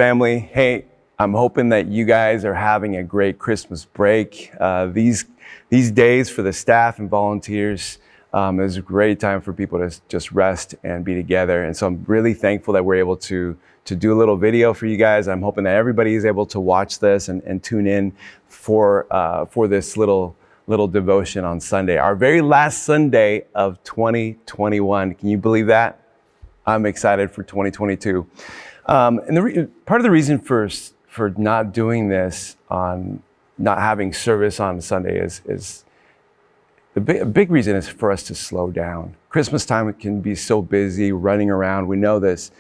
family. Hey, I'm hoping that you guys are having a great Christmas break. These days for the staff and volunteers is a great time for people to just rest and be together. And so I'm really thankful that we're able to do a little video for you guys. I'm hoping that everybody is able to watch this and tune in for this little devotion on Sunday, our very last Sunday of 2021. Can you believe that? I'm excited for 2022. And part of the reason for not doing this not having service on Sunday is a big reason is for us to slow down. Christmas time, it can be so busy running around. We know this.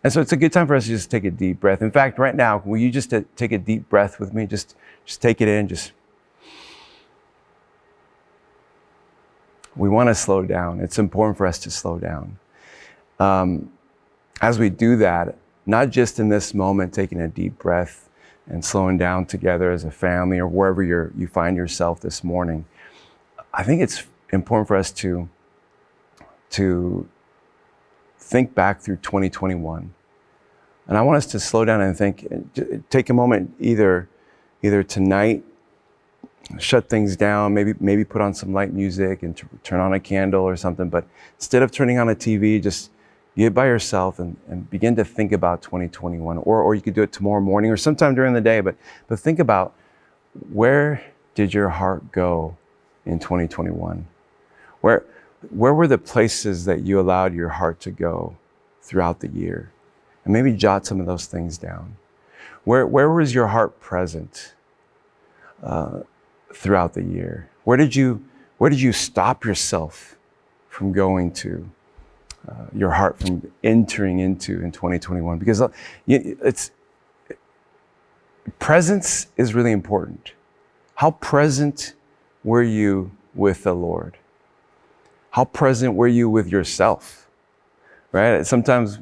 And so it's a good time for us to just take a deep breath. In fact, right now, will you just take a deep breath with me? Just take it in. We want to slow down. It's important for us to slow down. As we do that, not just in this moment, taking a deep breath and slowing down together as a family or wherever you find yourself this morning, I think it's important for us to think back through 2021. And I want us to slow down and take a moment, either tonight, shut things down, maybe put on some light music and turn on a candle or something. But instead of turning on a TV, just get by yourself and begin to think about 2021. Or you could do it tomorrow morning or sometime during the day. But think about, where did your heart go in 2021? Where were the places that you allowed your heart to go throughout the year? And maybe jot some of those things down. Where was your heart present throughout the year? Where did you stop yourself from going to? Your heart from entering into in 2021, because presence is really important. How present were you with the Lord? How present were you with yourself? Right? Sometimes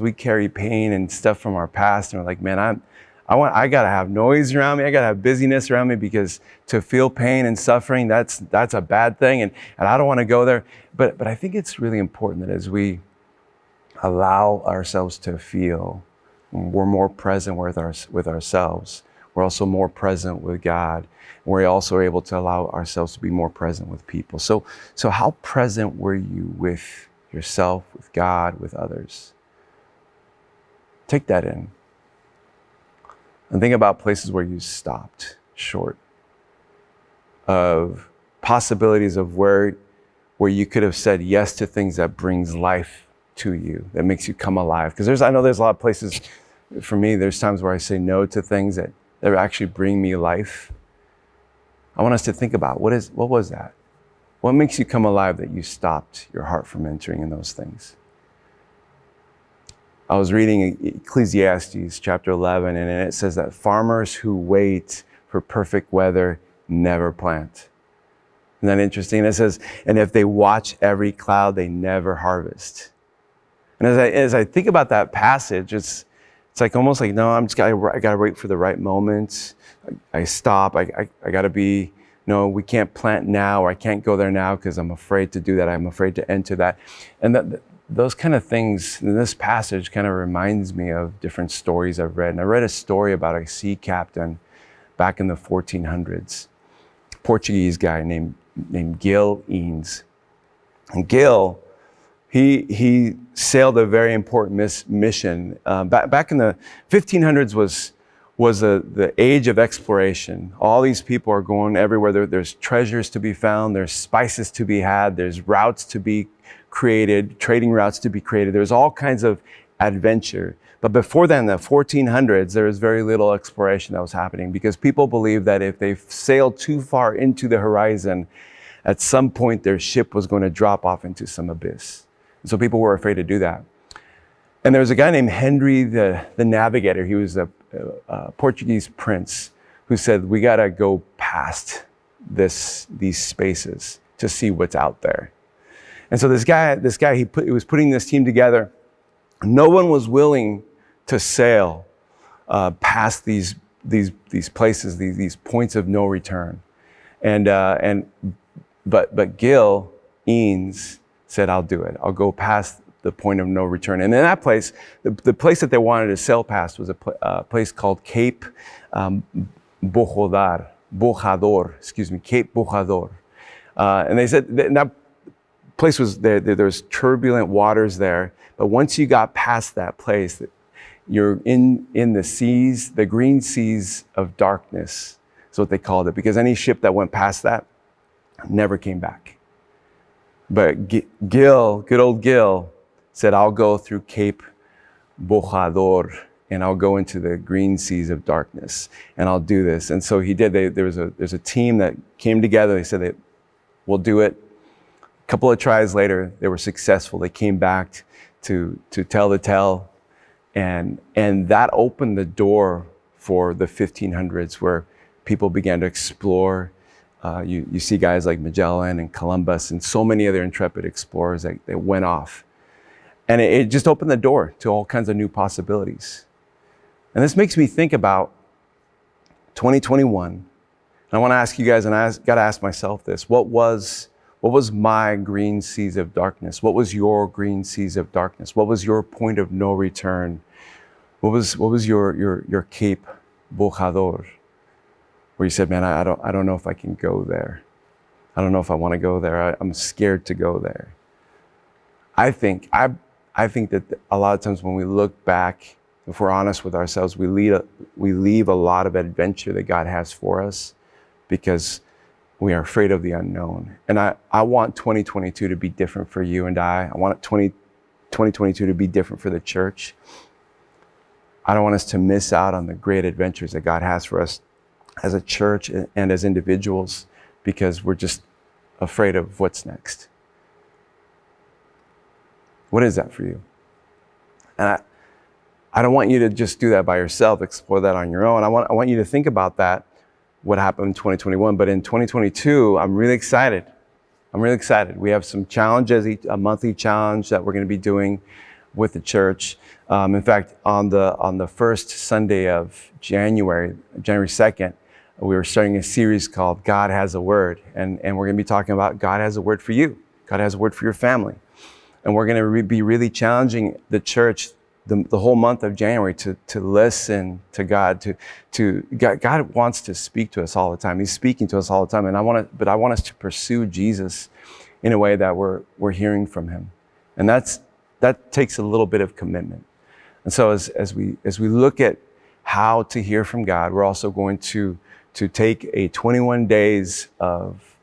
we carry pain and stuff from our past, and we're like, man, I gotta have noise around me. I gotta have busyness around me, because to feel pain and suffering, that's a bad thing, and I don't want to go there. But I think it's really important that as we allow ourselves to feel, we're more present with ourselves. We're also more present with God. We're also able to allow ourselves to be more present with people. So how present were you with yourself, with God, with others? Take that in. And think about places where you stopped short of possibilities of where you could have said yes to things that brings life to you, that makes you come alive. Because I know there's a lot of places, for me, there's times where I say no to things that actually bring me life. I want us to think about, what was that? What makes you come alive that you stopped your heart from entering in those things? I was reading Ecclesiastes chapter 11, and it says that farmers who wait for perfect weather never plant. Isn't that interesting? It says, and if they watch every cloud, they never harvest. And as I think about that passage, it's like almost like, no, I gotta wait for the right moment. I stop. I gotta be, no, we can't plant now, or I can't go there now because I'm afraid to do that. I'm afraid to enter that. And those kind of things in this passage kind of reminds me of different stories I've read. And I read a story about a sea captain back in the 1400s, Portuguese guy named Gil Eanes. And Gil, he sailed a very important mission. Back in the 1500s was the age of exploration. All these people are going everywhere. There's treasures to be found. There's spices to be had. There's routes to be created, trading routes to be created. There's all kinds of adventure. But before then, the 1400s, there was very little exploration that was happening, because people believed that if they sailed too far into the horizon, at some point their ship was going to drop off into some abyss. And so people were afraid to do that. And there was a guy named Henry the Navigator. He was a Portuguese prince who said, we got to go past these spaces to see what's out there. And so this guy, he was putting this team together. No one was willing to sail past these places, these points of no return. But Gil Eanes said, I'll do it. I'll go past the point of no return. And in that place, the place that they wanted to sail past was a place called Cape Bojador, Cape Bojador. And they said that place was there was turbulent waters there, but once you got past that place, you're in the seas, the green seas of darkness is what they called it, because any ship that went past that never came back. But Gil, good old Gil, said, I'll go through Cape Bojador and I'll go into the green seas of darkness and I'll do this. And so he did. There's a team that came together. They said, we'll do it. A couple of tries later, they were successful. They came back to tell the tale. And that opened the door for the 1500s, where people began to explore. You see guys like Magellan and Columbus and so many other intrepid explorers that went off. And it just opened the door to all kinds of new possibilities. And this makes me think about 2021. And I want to ask you guys, and I got to ask myself this: what was my green seas of darkness? What was your green seas of darkness? What was your point of no return? What was your Cape Bojador, where you said, man, I don't know if I can go there. I don't know if I want to go there. I'm scared to go there. I think that a lot of times when we look back, if we're honest with ourselves, we leave a lot of adventure that God has for us because we are afraid of the unknown. And I want 2022 to be different for you and I. I want 2022 to be different for the church. I don't want us to miss out on the great adventures that God has for us as a church and as individuals because we're just afraid of what's next. What is that for you? And I don't want you to just do that by yourself, explore that on your own. I want you to think about that, what happened in 2021. But in 2022, I'm really excited. We have some challenges, a monthly challenge that we're going to be doing with the church. In fact, on the first Sunday of January 2nd, we were starting a series called God Has a Word. And we're going to be talking about God has a word for you. God has a word for your family. And we're going to be really challenging the church the whole month of January to listen to God. God wants to speak to us all the time. He's speaking to us all the time. And I want us to pursue Jesus in a way that we're hearing from him. And that takes a little bit of commitment. And so as we look at how to hear from God, we're also going to take a 21 days of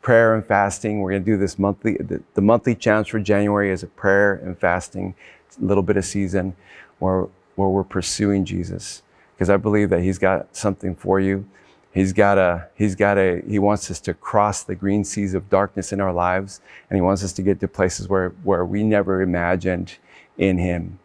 prayer and fasting. We're going to do this monthly. The monthly challenge for January is a prayer and fasting, a little bit of season where we're pursuing Jesus, because I believe that he's got something for you. He wants us to cross the green seas of darkness in our lives, and he wants us to get to places where we never imagined in him.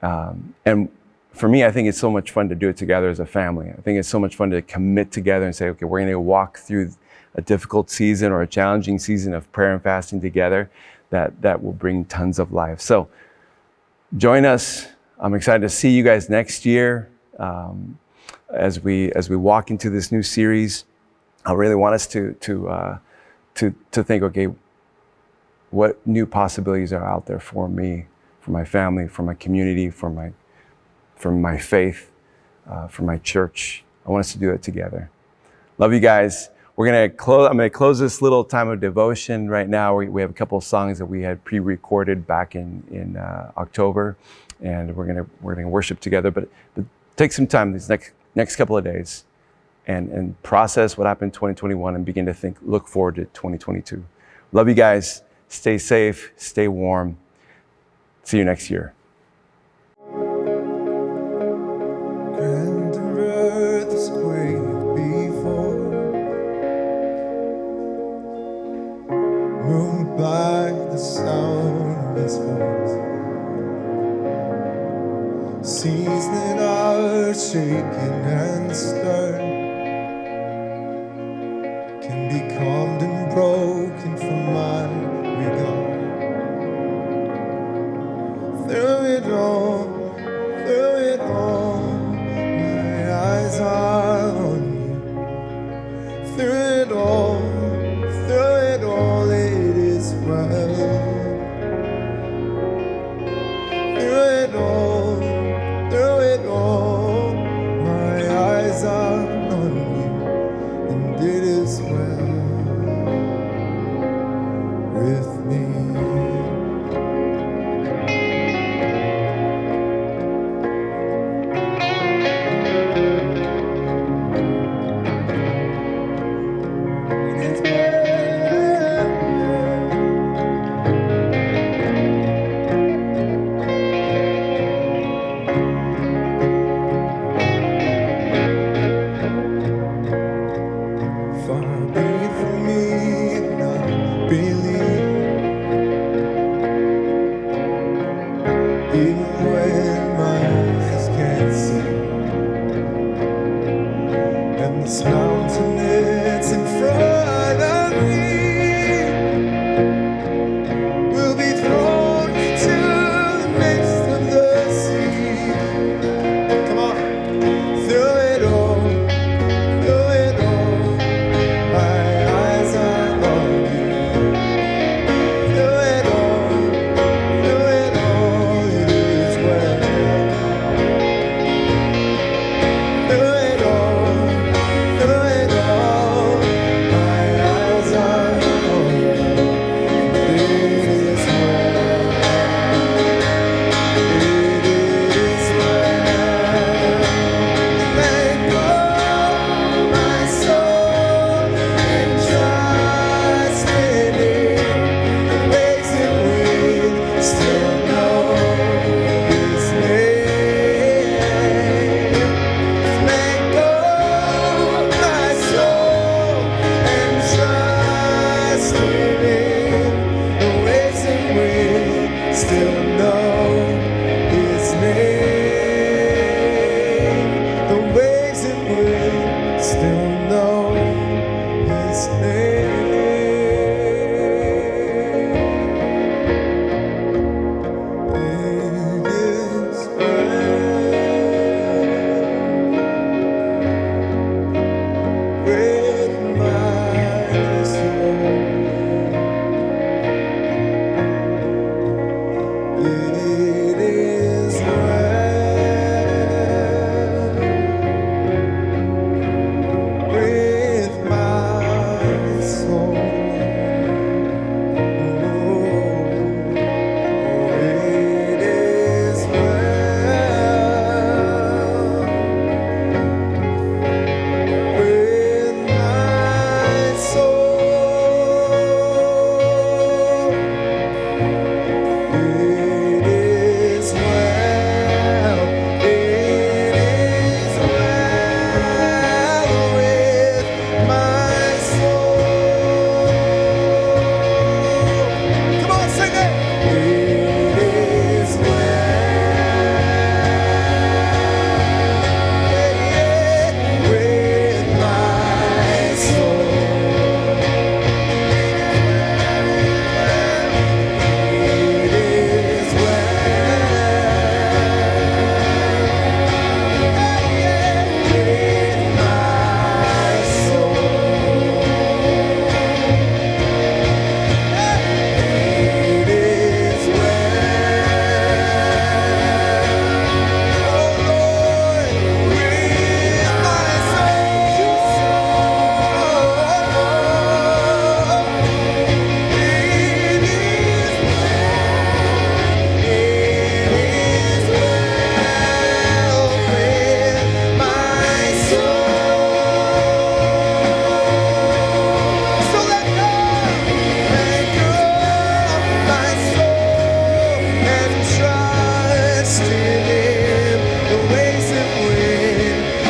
And for me, I think it's so much fun to do it together as a family. I think it's so much fun to commit together and say, okay, we're going to walk through a difficult season or a challenging season of prayer and fasting together that will bring tons of life. So join us. I'm excited to see you guys next year as we walk into this new series. I really want us to think, okay, what new possibilities are out there for me, for my family, for my community, for my faith, for my church. I want us to do it together. Love you guys. I'm going to close this little time of devotion right now. We have a couple of songs that we had pre-recorded back in October, and we're going to worship together. But take some time these next couple of days and process what happened in 2021 and begin to look forward to 2022. Love you guys. Stay safe. Stay warm. See you next year. By the sound of his voice, seas that are shaken and stirred can be calmed and broken from my regard. Through it all, my eyes are on you. Through it all, it is well.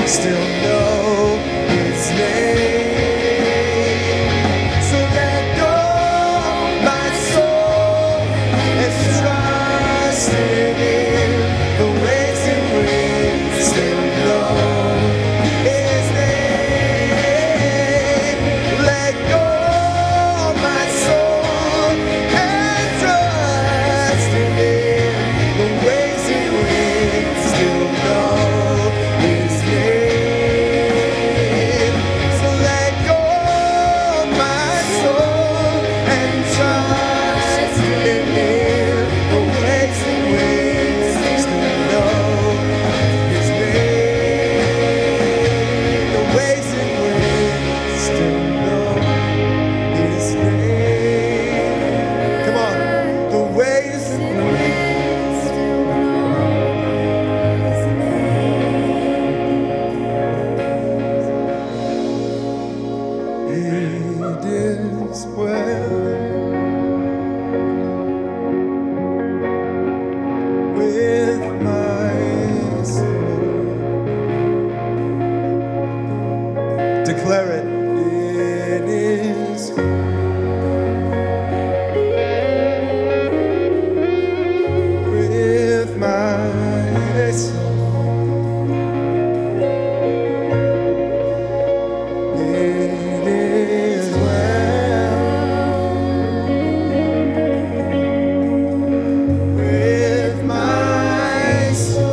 still know His name. So let go, my soul, and trust in Him. The ways in which still know His name. Let go, my soul, and trust in Him. The ways in which still know His name. So let go, my soul, and trust in Him. The ways in which still know His name. The ways in which still know His name. Come on, the ways in which still know His name. It is well with my soul. Declare it. It is with my soul. It is well with my soul.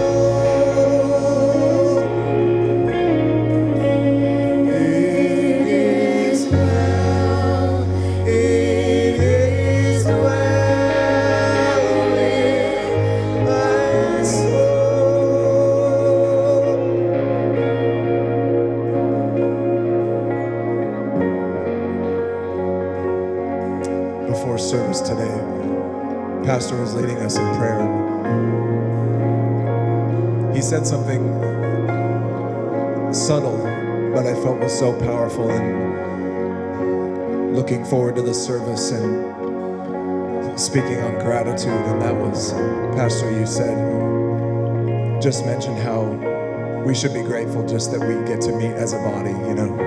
It is well. It is well with my soul. Before service today, Pastor was leading us in prayer. He said something subtle, but I felt was so powerful, and looking forward to the service and speaking on gratitude. And that was, Pastor, you said, just mentioned how we should be grateful just that we get to meet as a body, you know.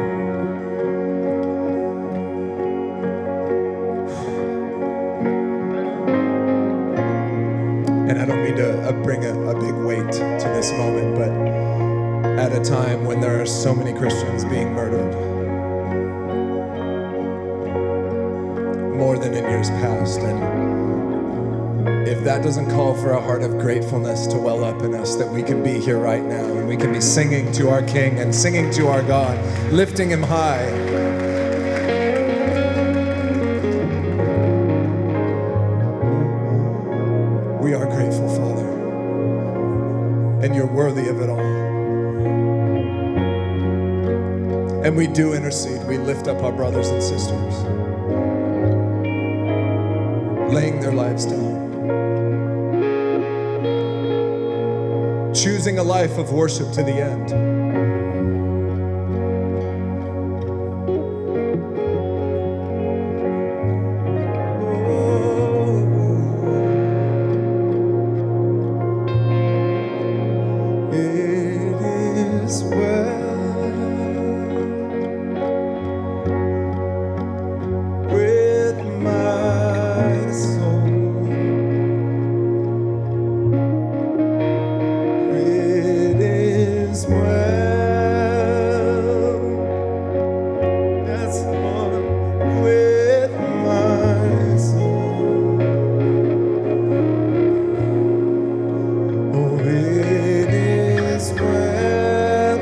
And I don't mean to bring a big weight to this moment, but at a time when there are so many Christians being murdered, more than in years past, and if that doesn't call for a heart of gratefulness to well up in us, that we can be here right now and we can be singing to our King and singing to our God, lifting Him high. We are grateful, Father, and You're worthy of it all. And we do intercede. We lift up our brothers and sisters, laying their lives down, choosing a life of worship to the end. It is well with my soul. It is well, yes, Lord, with my soul. Oh, it is well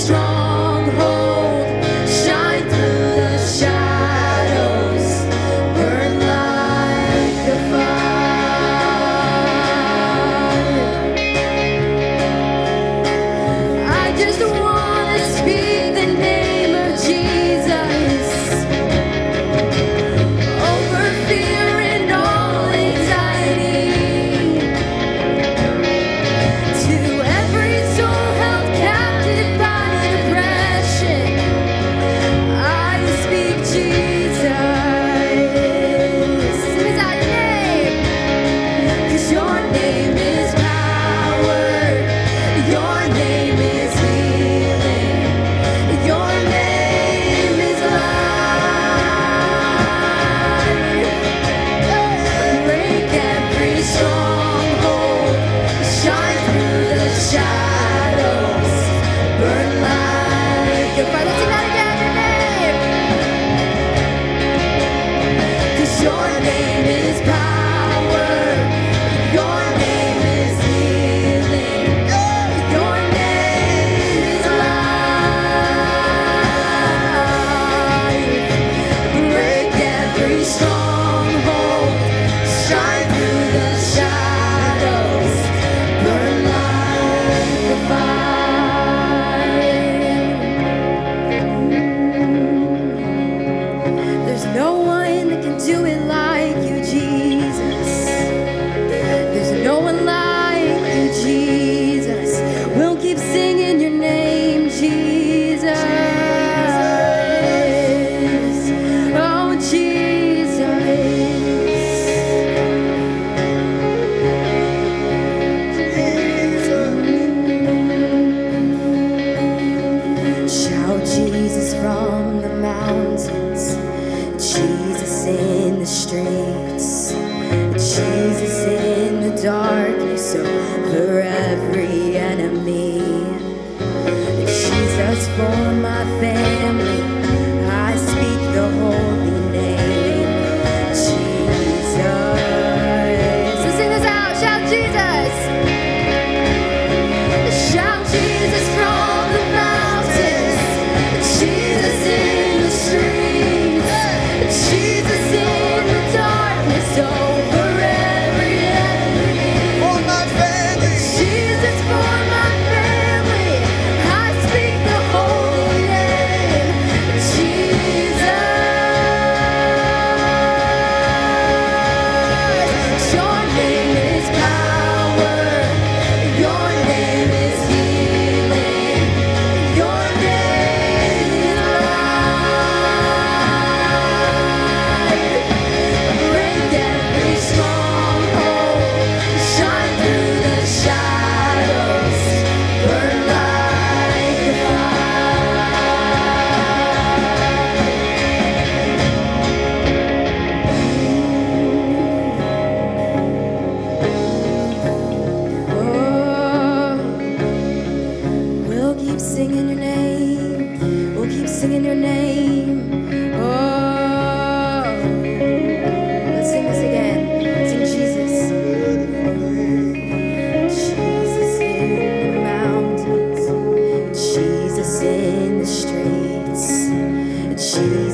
stronghold, shine through the shadows, burn like a fire. I just want to speak the name of Jesus over fear and all anxiety. To every soul held captive by depression, I speak Jesus. Is that name? 'Cause your name is power. Your name is healing. Your name is life. Break every stronghold, shine through the shadows, burn like a fire. Let's sing that again, your name. 'Cause your name is power, your name is healing, your name is life. Break every stronghold, shine through the shadows, burn like a fire. There's no one that can do it like you, Jesus. There's no one like you, Jesus. We'll keep singing your name, Jesus. Oh, Jesus. Shout Jesus from the mountains, Jesus in the streets, Jesus in the darkness over every enemy. Jesus for my family, I speak the holy name, Jesus. So sing this out, shout Jesus. Shout Jesus from the mountains, Jesus in the streets, Jesus in the darkness over every enemy. For my family, Jesus for my family, I speak the holy name, Jesus. Your name is power, your name is healing, your name is life. Break every stronghold, shine through the shadows, burn like a fire. We'll keep singing your name. We'll keep singing your name. Oh, let's sing this again. Sing Jesus. Jesus in the mountains, Jesus in the streets, Jesus